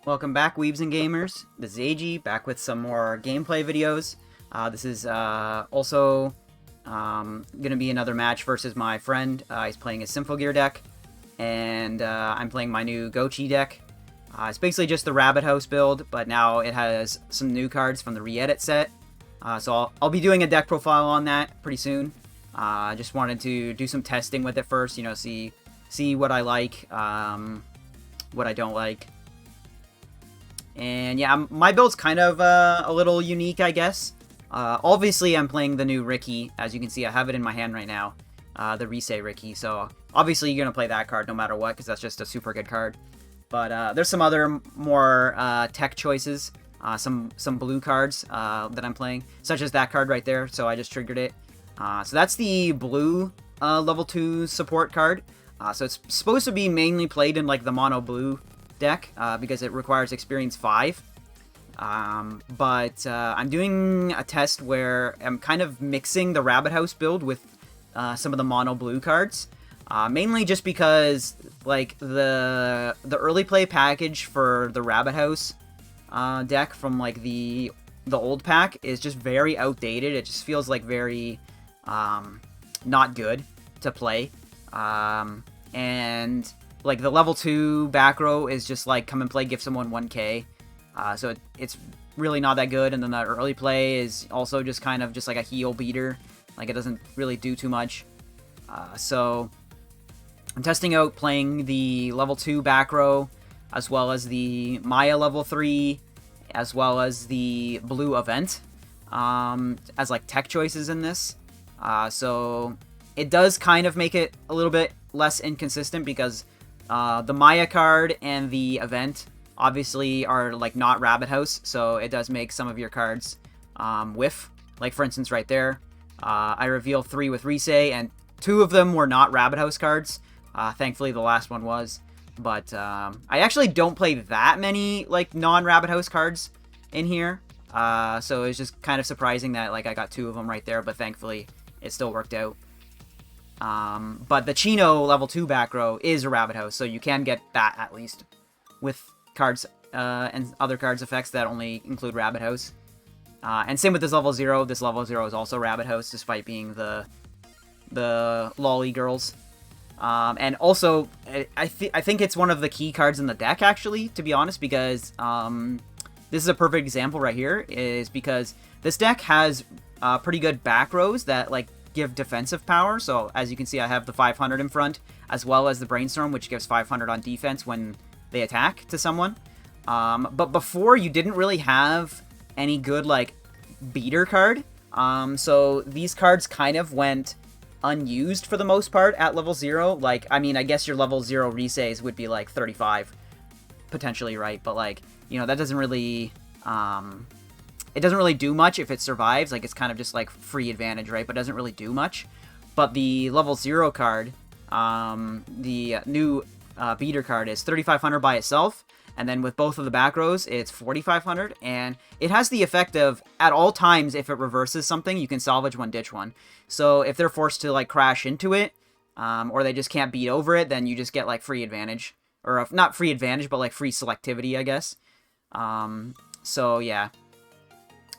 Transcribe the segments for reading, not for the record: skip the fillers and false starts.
Welcome back, weebs and gamers. This is Eiji, back with some more gameplay videos. This is also going to be another match versus my friend. He's playing his Symphogear deck, and I'm playing my new Gochi deck. It's basically just the Rabbit House build, but now it has some new cards from the re-edit set. So I'll be doing a deck profile on that pretty soon. Just wanted to do some testing with it first, you know, see what I like, what I don't like. And yeah, my build's kind of a little unique, I guess. Obviously, I'm playing the new Ricky. As you can see, I have it in my hand right now. The Risei Ricky. So obviously, you're going to play that card no matter what, because that's just a super good card. But there's some other more tech choices. Some blue cards that I'm playing, such as that card right there. So I just triggered it. So that's the blue level 2 support card. So it's supposed to be mainly played in like the mono blue deck because it requires experience 5. But I'm doing a test where I'm kind of mixing the Rabbit House build with some of the mono blue cards. Mainly just because like the early play package for the Rabbit House deck from like the old pack is just very outdated. It just feels like very not good to play. And like the level 2 back row is just like come and play, give someone 1k. So it's really not that good. And then the early play is also just kind of just like a heal beater. Like it doesn't really do too much. So I'm testing out playing the level 2 back row, as well as the Maya level 3, as well as the blue event, as like tech choices in this. So it does kind of make it a little bit less inconsistent because the Maya card and the event obviously are like not Rabbit House, so it does make some of your cards whiff. Like for instance right there, I reveal 3 with Risei, and 2 of them were not Rabbit House cards. Thankfully the last one was. But I actually don't play that many like non-Rabbit House cards in here. So it's just kind of surprising that like I got 2 of them right there, but thankfully it still worked out. But the Chino level 2 back row is a Rabbit House, so you can get that at least with cards and other cards effects that only include Rabbit House. And same with this level 0. This level 0 is also Rabbit House, despite being the lolly girls. And also, I think it's one of the key cards in the deck, actually, to be honest, because this is a perfect example right here, is because this deck has pretty good back rows that like give defensive power. So as you can see, I have the 500 in front, as well as the Brainstorm, which gives 500 on defense when they attack to someone. But before, you didn't really have any good like beater card. So these cards kind of went unused for the most part at level 0. Like, I mean, I guess your level 0 Riseis would be like 35 potentially, right? But like, you know, that doesn't really it doesn't really do much if it survives. Like, it's kind of just like free advantage, right? But it doesn't really do much. But the level 0 card, the new beater card, is 3500 by itself. And then with both of the back rows, it's 4500. And it has the effect of, at all times, if it reverses something, you can salvage one, ditch one. So if they're forced to like crash into it, or they just can't beat over it, then you just get like free advantage. Or not free advantage, but like free selectivity, I guess. So yeah.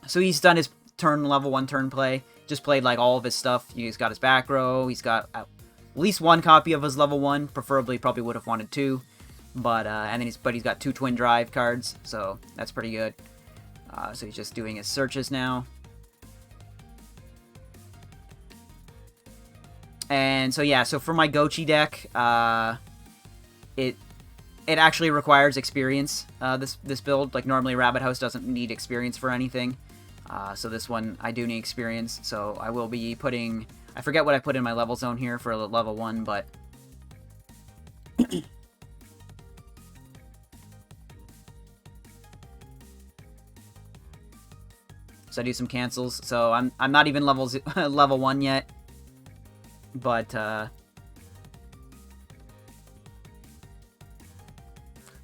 So he's done his level 1 turn play. Just played like all of his stuff. He's got his back row. He's got at least 1 copy of his level 1. Preferably, probably would have wanted 2. But and then he's got 2 twin drive cards, so that's pretty good. So he's just doing his searches now. And so yeah, so for my Gochi deck, it actually requires experience. This build, like normally Rabbit House doesn't need experience for anything. So this one I do need experience. So I will be putting, I forget what I put in my level zone here for level 1, but so I do some cancels. So I'm not even level 1 yet, but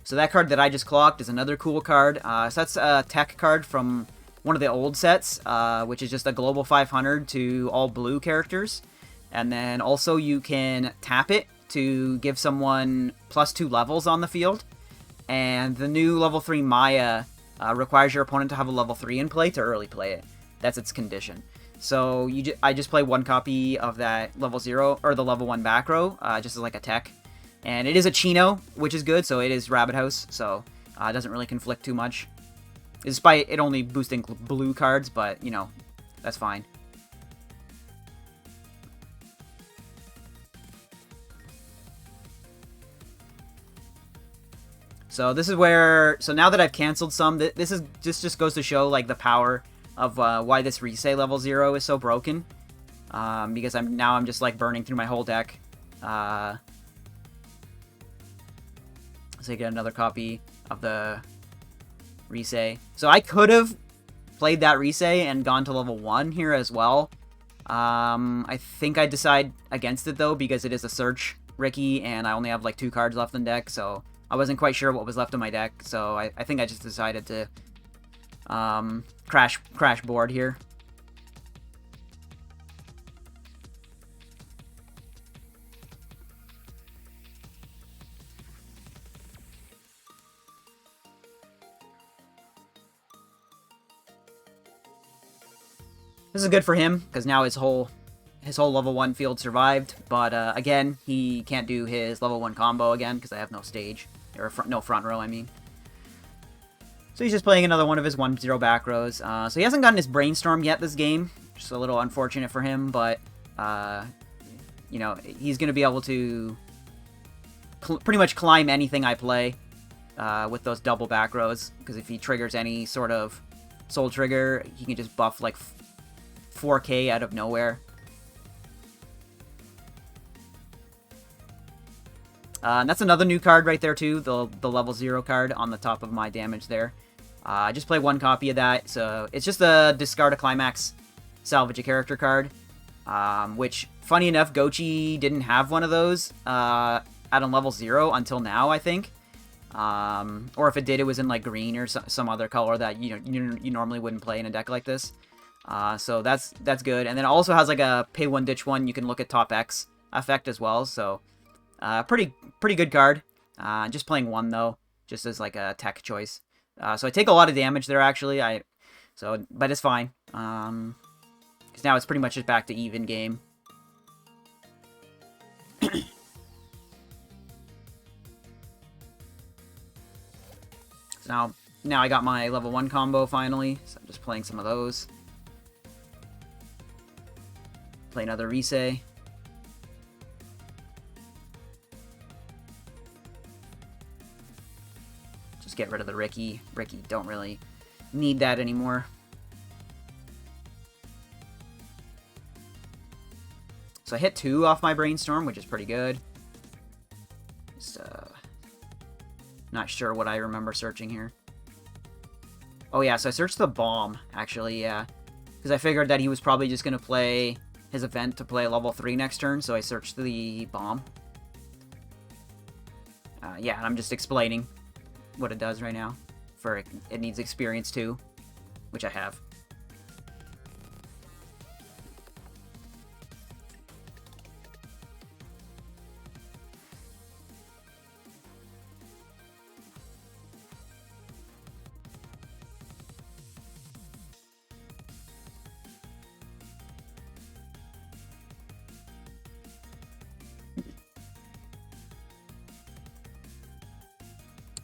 so that card that I just clocked is another cool card. So that's a tech card from one of the old sets, which is just a global 500 to all blue characters. And then also you can tap it to give someone +2 levels on the field. And the new level 3 Maya requires your opponent to have a level 3 in play to early play it. That's its condition. So I just play one copy of that level 0, or the level 1 back row, just as like a tech. And it is a Chino, which is good, so it is Rabbit House, so it doesn't really conflict too much. Despite it only boosting blue cards, but, you know, that's fine. So this is where, so now that I've canceled some, this just goes to show, like, the power of why this Risei level 0 is so broken. Because I'm just, like, burning through my whole deck. So you get another copy of the Risei. So I could have played that Risei and gone to level 1 here as well. I think I decide against it, though, because it is a search Ricky, and I only have, like, 2 cards left in deck, so I wasn't quite sure what was left in my deck, so I think I just decided to crash board here. This is good for him, because now his whole level 1 field survived, but again, he can't do his level 1 combo again, because I have no stage, or no front row, I mean. So he's just playing another one of his 1-0 back rows. So he hasn't gotten his Brainstorm yet this game, just a little unfortunate for him, but, you know, he's going to be able to pretty much climb anything I play with those double back rows, because if he triggers any sort of Soul Trigger, he can just buff, like, 4k out of nowhere. And that's another new card right there, too, the level 0 card on the top of my damage there. I just play one copy of that, so it's just a discard a climax, salvage a character card, which, funny enough, Gochi didn't have one of those at a level 0 until now, I think. Or if it did, it was in, like, green or some other color that, you know, you normally wouldn't play in a deck like this. So that's good. And then it also has, like, a pay 1, ditch 1, you can look at top X effect as well, so pretty good card. Just playing one, though, just as, like, a tech choice. So I take a lot of damage there, actually. But it's fine. Because now it's pretty much just back to even game. So now I got my level 1 combo finally. So I'm just playing some of those. Play another Risei. Get rid of the Ricky. Ricky, don't really need that anymore. So I hit 2 off my Brainstorm, which is pretty good. Just, not sure what I remember searching here. Oh yeah, so I searched the Bomb, actually, yeah. Because I figured that he was probably just going to play his event to play level 3 next turn, so I searched the Bomb. Yeah, and I'm just explaining what it does right now. For it needs experience too, which I have.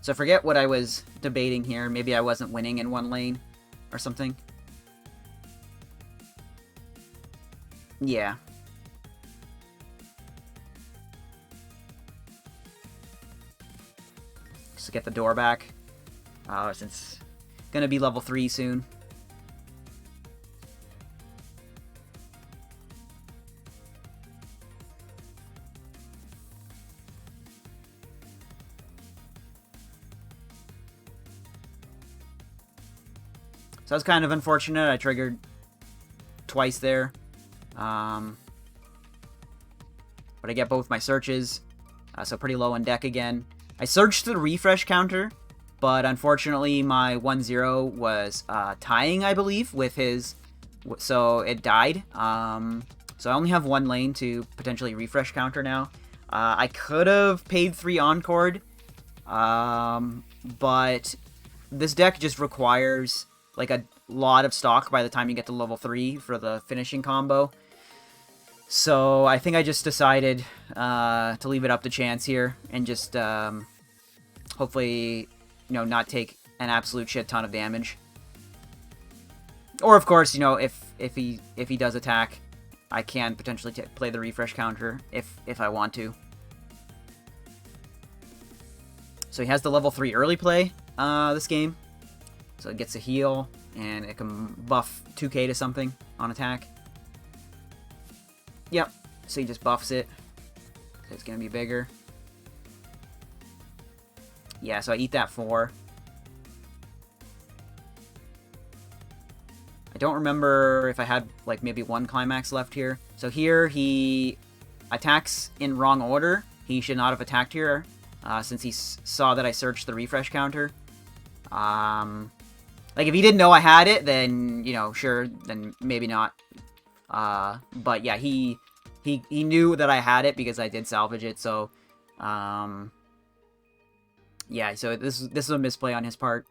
So forget what I was debating here. Maybe I wasn't winning in one lane or something. Yeah. Just to get the door back. Since it's gonna be level 3 soon. So that's kind of unfortunate. I triggered twice there. But I get both my searches. So pretty low on deck again. I searched the refresh counter, but unfortunately my 1-0 was tying, I believe, with his... So it died. So I only have one lane to potentially refresh counter now. I could have paid 3 Encored But this deck just requires like a lot of stock by the time you get to level 3 for the finishing combo. So I think I just decided to leave it up to chance here and just hopefully, you know, not take an absolute shit ton of damage. Or of course, you know, if he does attack, I can potentially play the refresh counter if I want to. So he has the level 3 early play this game. So it gets a heal, and it can buff 2k to something on attack. Yep, so he just buffs it. So it's going to be bigger. Yeah, so I eat that 4. I don't remember if I had, like, maybe 1 climax left here. So here, he attacks in wrong order. He should not have attacked here, since he saw that I searched the refresh counter. Like, if he didn't know I had it, then, you know, sure, then maybe not. But yeah, he knew that I had it because I did salvage it, so, yeah, so this is a misplay on his part.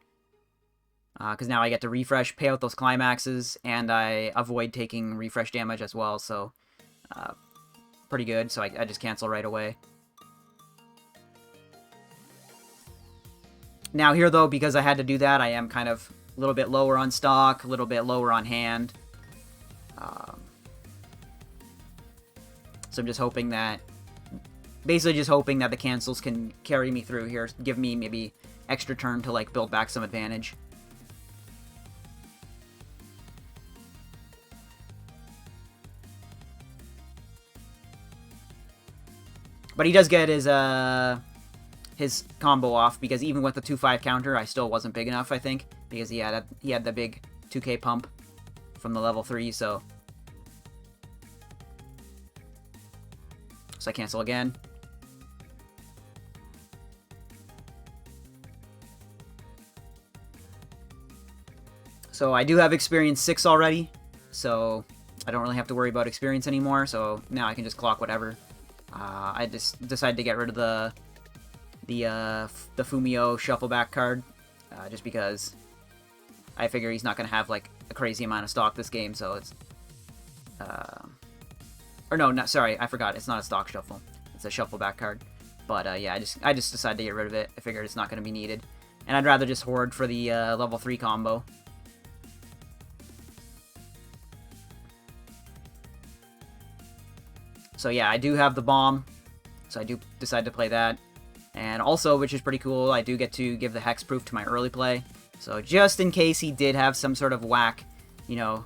Because now I get to refresh, pay out those climaxes, and I avoid taking refresh damage as well, so pretty good, so I just cancel right away. Now here, though, because I had to do that, I am kind of a little bit lower on stock, a little bit lower on hand. So I'm just hoping that... Basically just hoping that the cancels can carry me through here, give me maybe extra turn to, like, build back some advantage. But he does get his combo off, because even with the 2-5 counter, I still wasn't big enough, I think, because he had the big 2k pump from the level 3, so I cancel again. So I do have experience 6 already, so I don't really have to worry about experience anymore, so now I can just clock whatever. I just decided to get rid of the Fumio shuffleback card, just because I figure he's not going to have, like, a crazy amount of stock this game, so it's... Or no, sorry, I forgot, it's not a stock shuffle. It's a shuffleback card. But, yeah, I just decided to get rid of it. I figured it's not going to be needed. And I'd rather just hoard for the level 3 combo. So yeah, I do have the bomb, so I do decide to play that. And also, which is pretty cool, I do get to give the hexproof to my early play. So just in case he did have some sort of whack, you know,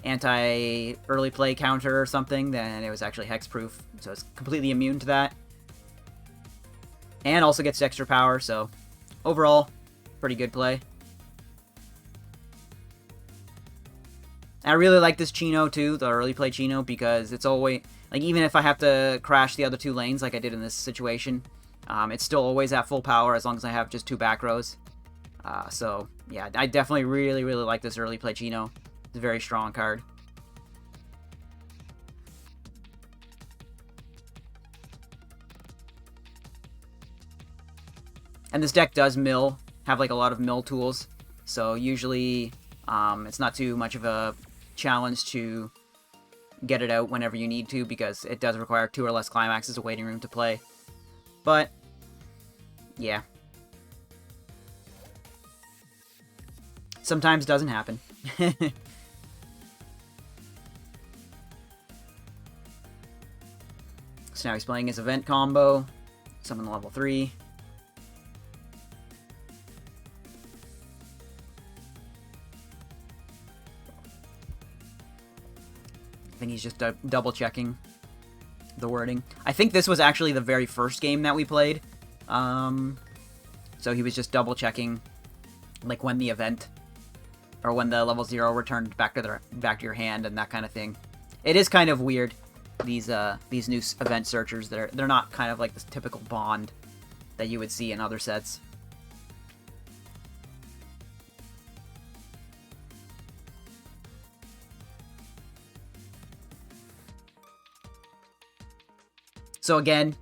anti-early play counter or something, then it was actually hexproof. So it's completely immune to that. And also gets extra power, so overall, pretty good play. I really like this Chino too, the early play Chino, because it's always... Like, even if I have to crash the other 2 lanes like I did in this situation, it's still always at full power as long as I have just 2 back rows. So, yeah, I definitely really, really like this early play Chino. It's a very strong card. And this deck does have like a lot of mill tools, so usually it's not too much of a challenge to get it out whenever you need to, because it does require 2 or less climaxes of waiting room to play. But, yeah. Sometimes doesn't happen. So now he's playing his event combo. Summon the level 3. I think he's just double checking the wording. I think this was actually the very first game that we played. So he was just double checking, like, when the event, or when the level 0 returned back to your hand and that kind of thing. It is kind of weird, these new event searchers. They're not kind of like this typical bond that you would see in other sets. So again,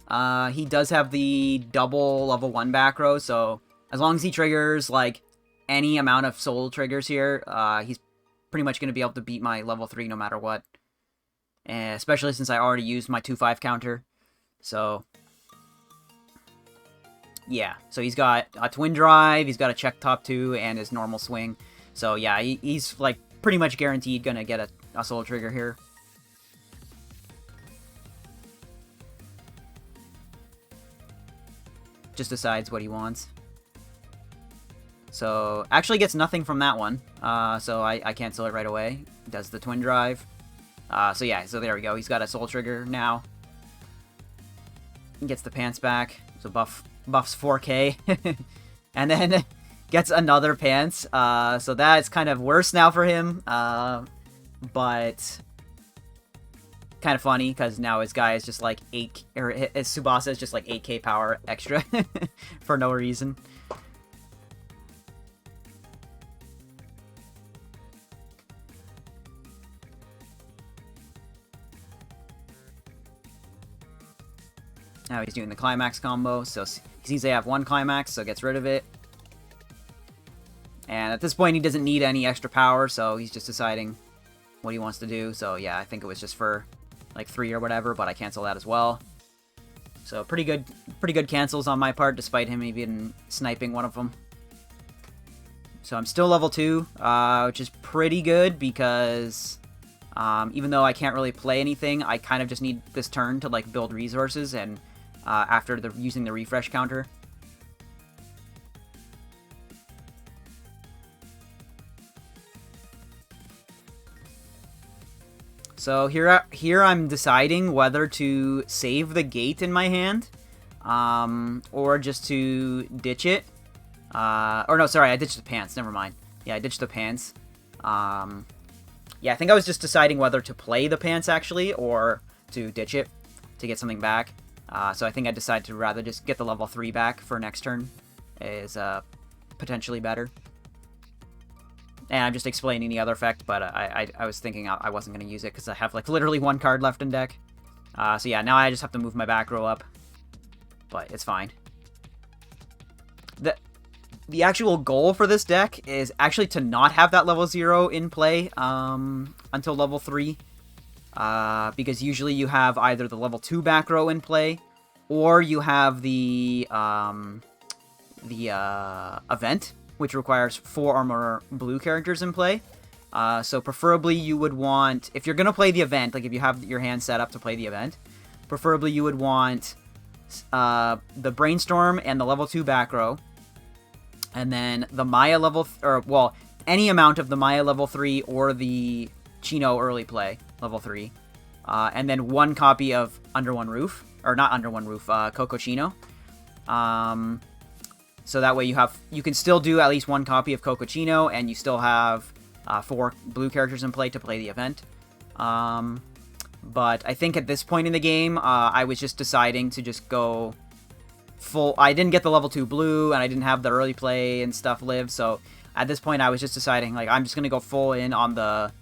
he does have the double level 1 back row, so as long as he triggers, like, any amount of soul triggers here, he's pretty much going to be able to beat my level 3 no matter what. And especially since I already used my 2-5 counter. So, yeah. So he's got a Twin Drive, he's got a check top 2, and his normal swing. So yeah, he's, like, pretty much guaranteed going to get a soul trigger here. Just decides what he wants. So, actually gets nothing from that one. So I cancel it right away. Does the Twin Drive. So yeah, so there we go. He's got a soul trigger now. Gets the pants back. So buffs 4k. And then gets another pants. So that's kind of worse now for him. But kind of funny, because now his guy is just like 8, or his Tsubasa is just like 8k power extra for no reason. Now he's doing the climax combo, so he sees they have one climax, so gets rid of it. And at this point, he doesn't need any extra power, so he's just deciding what he wants to do. So yeah, I think it was just for like 3 or whatever, but I cancel that as well. So pretty good cancels on my part, despite him even sniping one of them. So I'm still level 2, which is pretty good because even though I can't really play anything, I kind of just need this turn to like build resources and after using the refresh counter. So here I'm deciding whether to save the gate in my hand, or just to ditch it. Or no, sorry, I ditched the pants. Never mind. Yeah, I ditched the pants. Yeah, I think I was just deciding whether to play the pants actually, or to ditch it to get something back. So I think I decided to rather just get the level 3 back for next turn is potentially better. And I'm just explaining the other effect, but I was thinking I wasn't going to use it because I have like literally 1 card left in deck. So yeah, now I just have to move my back row up, but it's fine. The actual goal for this deck is actually to not have that level 0 in play until level 3. Because usually you have either the level 2 back row in play, or you have the event, which requires 4 or more blue characters in play. So preferably you would want, if you're going to play the event, like if you have your hand set up to play the event, preferably you would want the Brainstorm and the level 2 back row, and then the Maya level, well, any amount of the Maya level 3 or the Chino early play, level 3. And then 1 copy of Under One Roof, or not Under One Roof, Coco Chino. So that way you can still do at least 1 copy of Coco Chino, and you still have 4 blue characters in play to play the event. But I think at this point in the game, I was just deciding to just go full. I didn't get the level 2 blue, and I didn't have the early play and stuff live, so at this point I was just deciding, like, I'm just going to go full in on the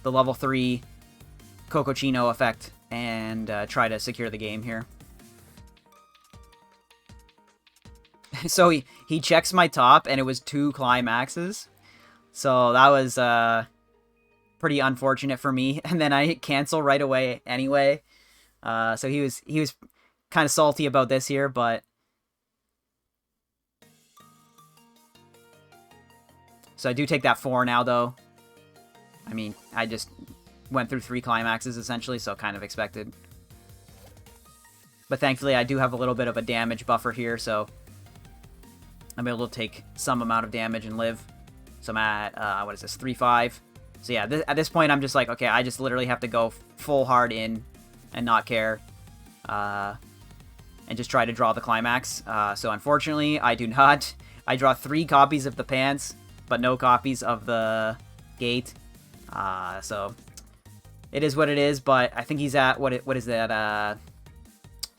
level 3 Coco Chino effect and try to secure the game here. So he checks my top, and it was 2 climaxes. So that was pretty unfortunate for me. And then I cancel right away anyway. So he was kind of salty about this here, but so I do take that 4 now, though. I mean, I just went through 3 climaxes, essentially, so kind of expected. But thankfully, I do have a little bit of a damage buffer here, so I'm able to take some amount of damage and live. So I'm at, what is this, 3-5. So yeah, at this point, I'm just like, okay, I just literally have to go full hard in and not care. And just try to draw the climax. So unfortunately, I do not. I draw 3 copies of the pants, but no copies of the gate. So it is what it is, but I think he's at, what is that,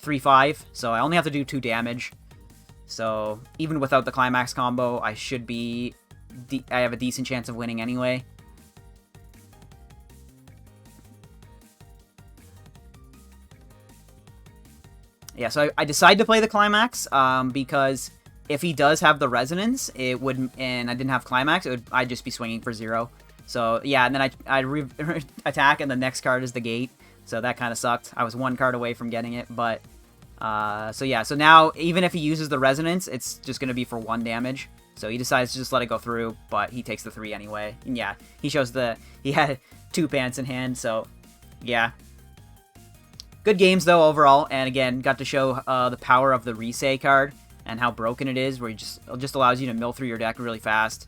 3-5, so I only have to do 2 damage. So even without the climax combo, I should be, I have a decent chance of winning anyway. yeah, so I decided to play the Climax because if he does have the Resonance, it would, and I didn't have Climax, I'd just be swinging for 0. So yeah, and then I attack, and the next card is the Gate. So that kind of sucked. I was 1 card away from getting it, but so yeah. So now even if he uses the Resonance, it's just gonna be for 1 damage. So he decides to just let it go through, but he takes the 3 anyway. And yeah, he had 2 pants in hand. So yeah. Good games, though, overall, and again, got to show the power of the Risei card and how broken it is, where it just allows you to mill through your deck really fast.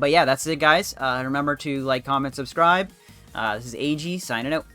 But yeah, that's it, guys. Remember to like, comment, subscribe. This is Eiji, signing out.